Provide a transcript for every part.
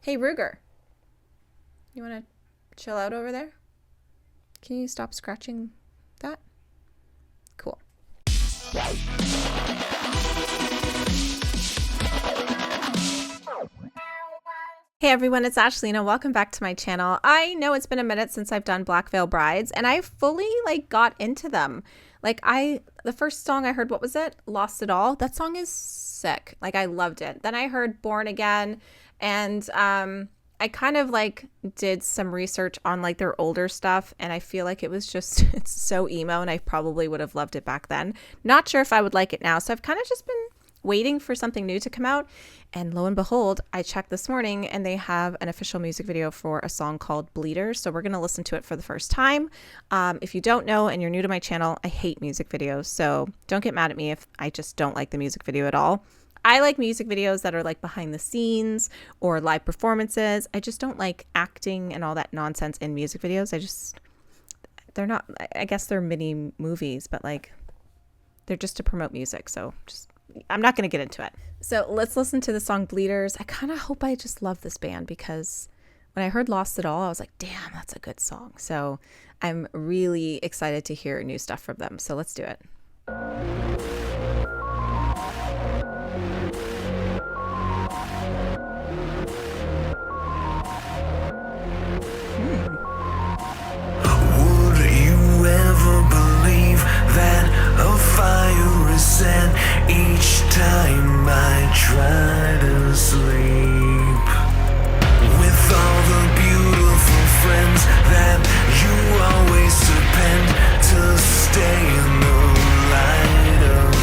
Hey, Ruger, you want to chill out over there? Can you stop scratching that? Cool. Hey everyone, it's Ashlena. Welcome back to my channel. I know it's been a minute since I've done Black Veil Brides, and I fully got into them. The first song I heard, what was it? Lost It All. That song is sick. I loved it. Then I heard Born Again, and I kind of did some research on their older stuff, and I feel like it was just, it's so emo, and I probably would have loved it back then. Not sure if I would like it now, so I've kind of just been waiting for something new to come out, and lo and behold, I checked this morning and they have an official music video for a song called Bleeder, so we're going to listen to it for the first time. If you don't know and you're new to my channel, I hate music videos, so don't get mad at me if I just don't like the music video at all. I like music videos that are behind the scenes or live performances. I just don't like acting and all that nonsense in music videos. They're not, I guess they're mini movies, but they're just to promote music, so I'm not going to get into it. So let's listen to the song Bleeders. I kind of hope I just love this band, because when I heard Lost It All, I was like, damn, that's a good song. So I'm really excited to hear new stuff from them. So let's do it. Would you ever believe that a fire is set each time I try to sleep? With all the beautiful friends that you always depend to stay in the light of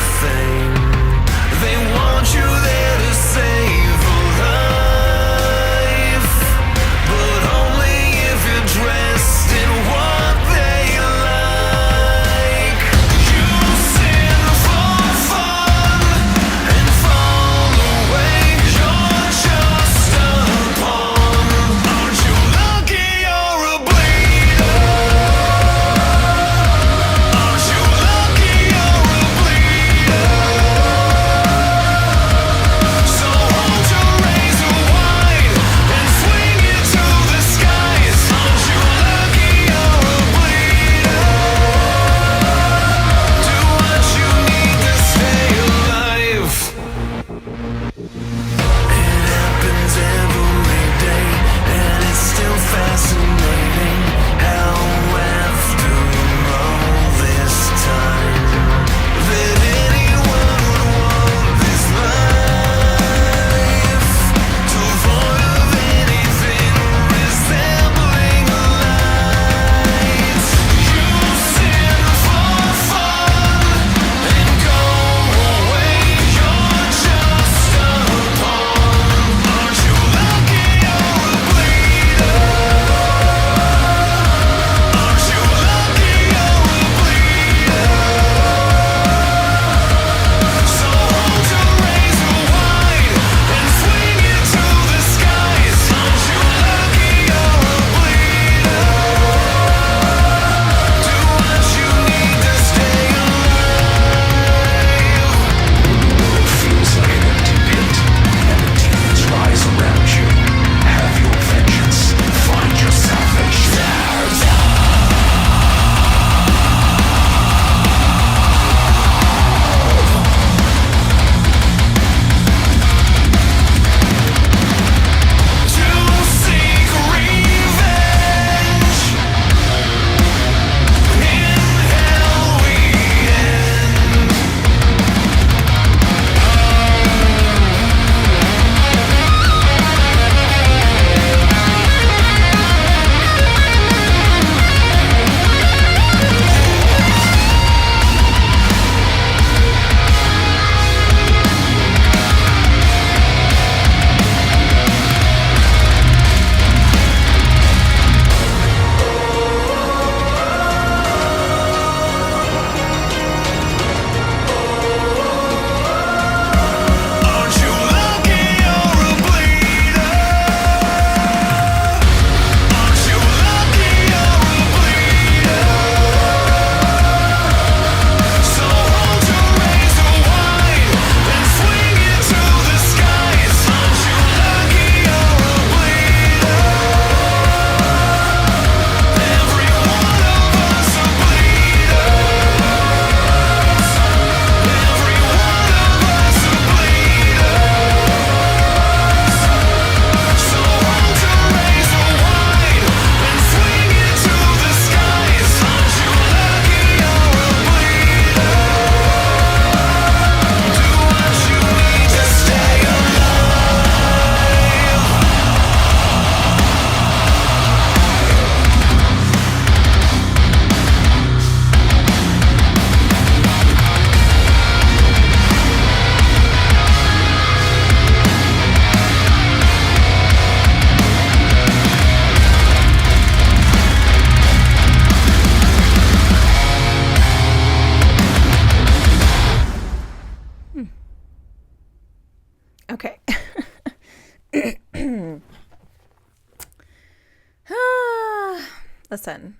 Listen,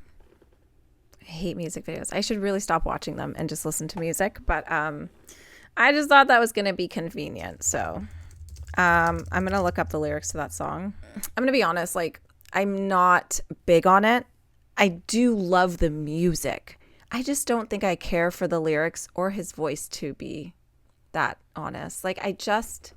I hate music videos. I should really stop watching them and just listen to music. But I just thought that was going to be convenient. So I'm going to look up the lyrics to that song. I'm going to be honest, like, I'm not big on it. I do love the music. I just don't think I care for the lyrics or his voice, to be that honest. Like, I don't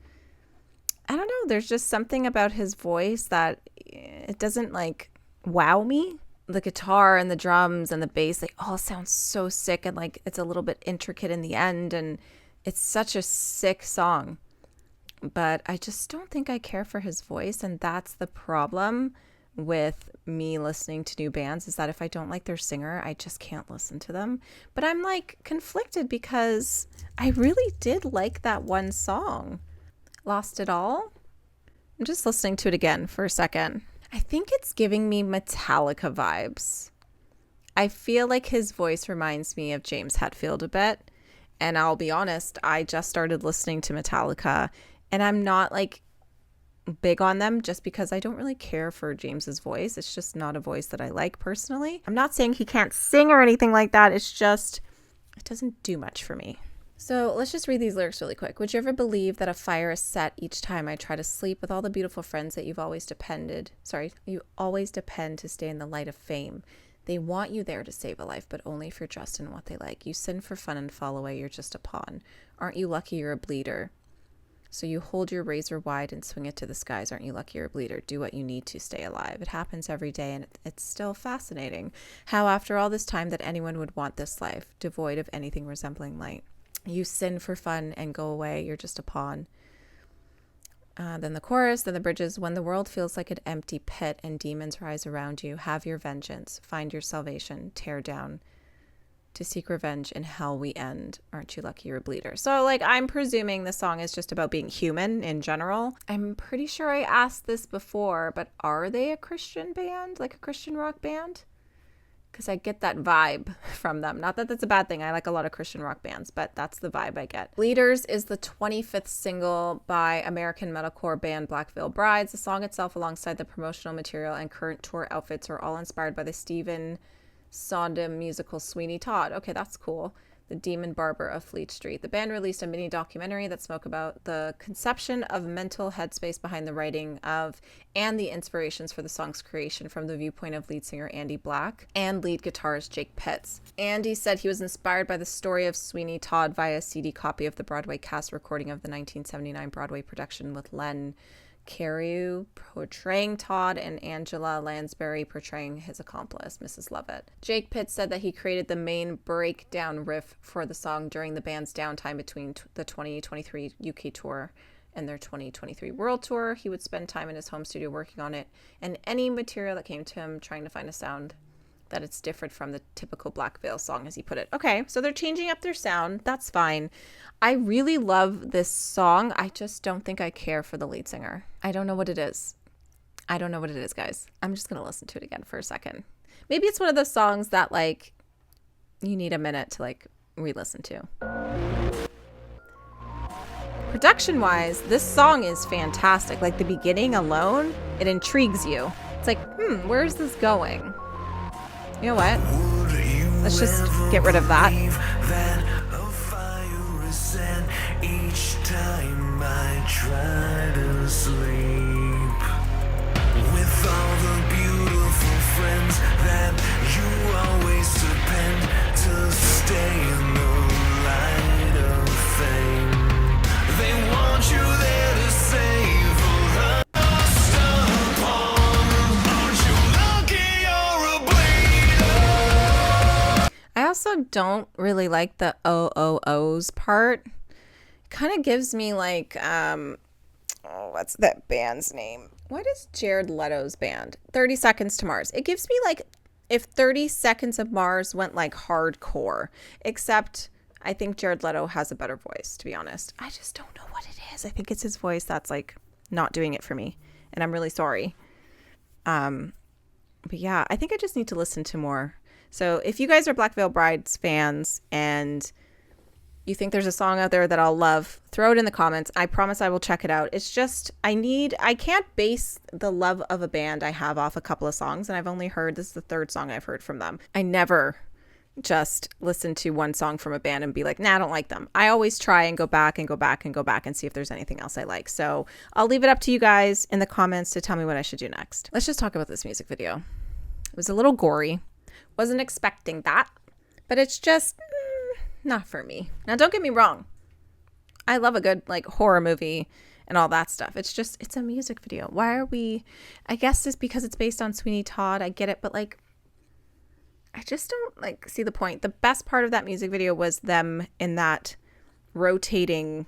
know. There's just something about his voice that it doesn't like wow me. The guitar and the drums and the bass, they all sound so sick, and like it's a little bit intricate in the end, and it's such a sick song. But I just don't think I care for his voice, and that's the problem with me listening to new bands, is that if I don't like their singer, I just can't listen to them. But I'm like conflicted because I really did like that one song, Lost It All. I'm just listening to it again for a second. I think it's giving me Metallica vibes. I feel like his voice reminds me of James Hetfield a bit. And I'll be honest, I just started listening to Metallica, and I'm not like big on them just because I don't really care for James's voice. It's just not a voice that I like personally. I'm not saying he can't sing or anything like that. It's just, it doesn't do much for me. So let's just read these lyrics really quick. Would you ever believe that a fire is set each time I try to sleep with all the beautiful friends that you always depend to stay in the light of fame? They want you there to save a life, but only if you're dressed in what they like. You sin for fun and fall away, you're just a pawn. Aren't you lucky you're a bleeder? So you hold your razor wide and swing it to the skies. Aren't you lucky you're a bleeder? Do what you need to stay alive. It happens every day, and it's still fascinating how after all this time that anyone would want this life, devoid of anything resembling light. You sin for fun and go away. You're just a pawn. Then the chorus, then the bridges. When the world feels like an empty pit and demons rise around you, have your vengeance. Find your salvation. Tear down. To seek revenge, in hell we end. Aren't you lucky you're a bleeder? So, like, I'm presuming the song is just about being human in general. I'm pretty sure I asked this before, but are they a Christian band? Like a Christian rock band? Because I get that vibe from them. Not that that's a bad thing. I like a lot of Christian rock bands, but that's the vibe I get. Bleeders is the 25th single by American metalcore band Black Veil Brides. The song itself, alongside the promotional material and current tour outfits, are all inspired by the Stephen Sondheim musical Sweeney Todd. Okay, that's cool. The Demon Barber of Fleet Street. The band released a mini documentary that spoke about the conception of mental headspace behind the writing of and the inspirations for the song's creation from the viewpoint of lead singer Andy Black and lead guitarist Jake Pitts. Andy said he was inspired by the story of Sweeney Todd via a CD copy of the Broadway cast recording of the 1979 Broadway production, with Len Cariou portraying Todd and Angela Lansbury portraying his accomplice, Mrs. Lovett. Jake Pitts said that he created the main breakdown riff for the song during the band's downtime between the 2023 UK tour and their 2023 world tour. He would spend time in his home studio working on it and any material that came to him, trying to find a sound that it's different from the typical Black Veil song, as he put it. Okay, so they're changing up their sound. That's fine. I really love this song. I just don't think I care for the lead singer. I don't know what it is. I don't know what it is, guys. I'm just going to listen to it again for a second. Maybe it's one of those songs that, like, you need a minute to, like, re-listen to. Production-wise, this song is fantastic. Like, the beginning alone, it intrigues you. It's like, where's this going? You know what? Let's just get rid of that. Each time I try to sleep with all the beautiful friends that you always depend to stay in the light of fame. They want you there to save a lost upon. Aren't you lucky you're a bleeder? I also don't really like the OOOs part. Kind of gives me like what's that band's name? What is Jared Leto's band? 30 Seconds to Mars. It gives me like if 30 Seconds of Mars went like hardcore, except I think Jared Leto has a better voice, to be honest. I just don't know what it is. I think it's his voice that's like not doing it for me, and I'm really sorry. But yeah, I think I just need to listen to more. So if you guys are Black Veil Brides fans and you think there's a song out there that I'll love, throw it in the comments. I promise I will check it out. It's just, I can't base the love of a band I have off a couple of songs. And I've only heard, this is the third song I've heard from them. I never just listen to one song from a band and be like, nah, I don't like them. I always try and go back and go back and go back and see if there's anything else I like. So I'll leave it up to you guys in the comments to tell me what I should do next. Let's just talk about this music video. It was a little gory. Wasn't expecting that, but it's just not for me. Now, don't get me wrong. I love a good like horror movie and all that stuff. It's just, it's a music video. Why are we, I guess it's because it's based on Sweeney Todd. I get it, but like, I just don't like see the point. The best part of that music video was them in that rotating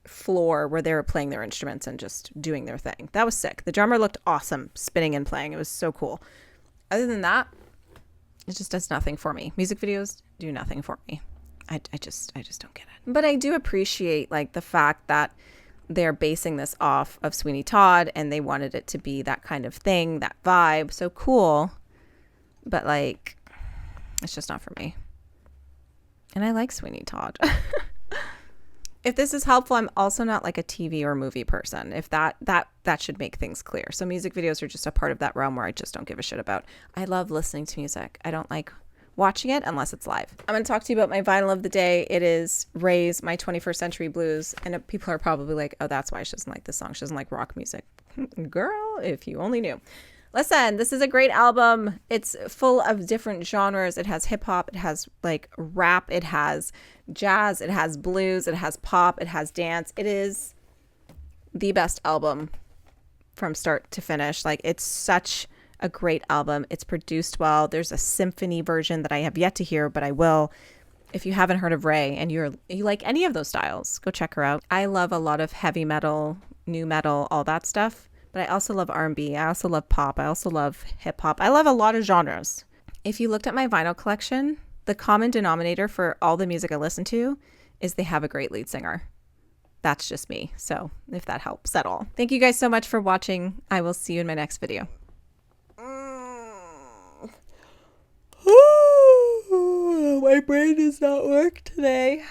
floor where they were playing their instruments and just doing their thing. That was sick. The drummer looked awesome spinning and playing. It was so cool. Other than that, it just does nothing for me. Music videos do nothing for me. I just don't get it. But I do appreciate like the fact that they're basing this off of Sweeney Todd and they wanted it to be that kind of thing, that vibe. So cool. But like, it's just not for me. And I like Sweeney Todd. If this is helpful, I'm also not like a TV or movie person. If that should make things clear. So music videos are just a part of that realm where I just don't give a shit about. I love listening to music. I don't like watching it unless it's live. I'm going to talk to you about my vinyl of the day. It is Ray's My 21st Century Blues. And people are probably like, oh, that's why she doesn't like this song. She doesn't like rock music. Girl, if you only knew. Listen, this is a great album. It's full of different genres. It has hip hop, it has like rap, it has jazz, it has blues, it has pop, it has dance. It is the best album from start to finish. Like, it's such a great album. It's produced well. There's a symphony version that I have yet to hear, but I will. If you haven't heard of Ray and you like any of those styles, go check her out. I love a lot of heavy metal, new metal, all that stuff. But I also love R&B. I also love pop. I also love hip hop. I love a lot of genres. If you looked at my vinyl collection, the common denominator for all the music I listen to is they have a great lead singer. That's just me. So if that helps at all. Thank you guys so much for watching. I will see you in my next video. My brain does not work today.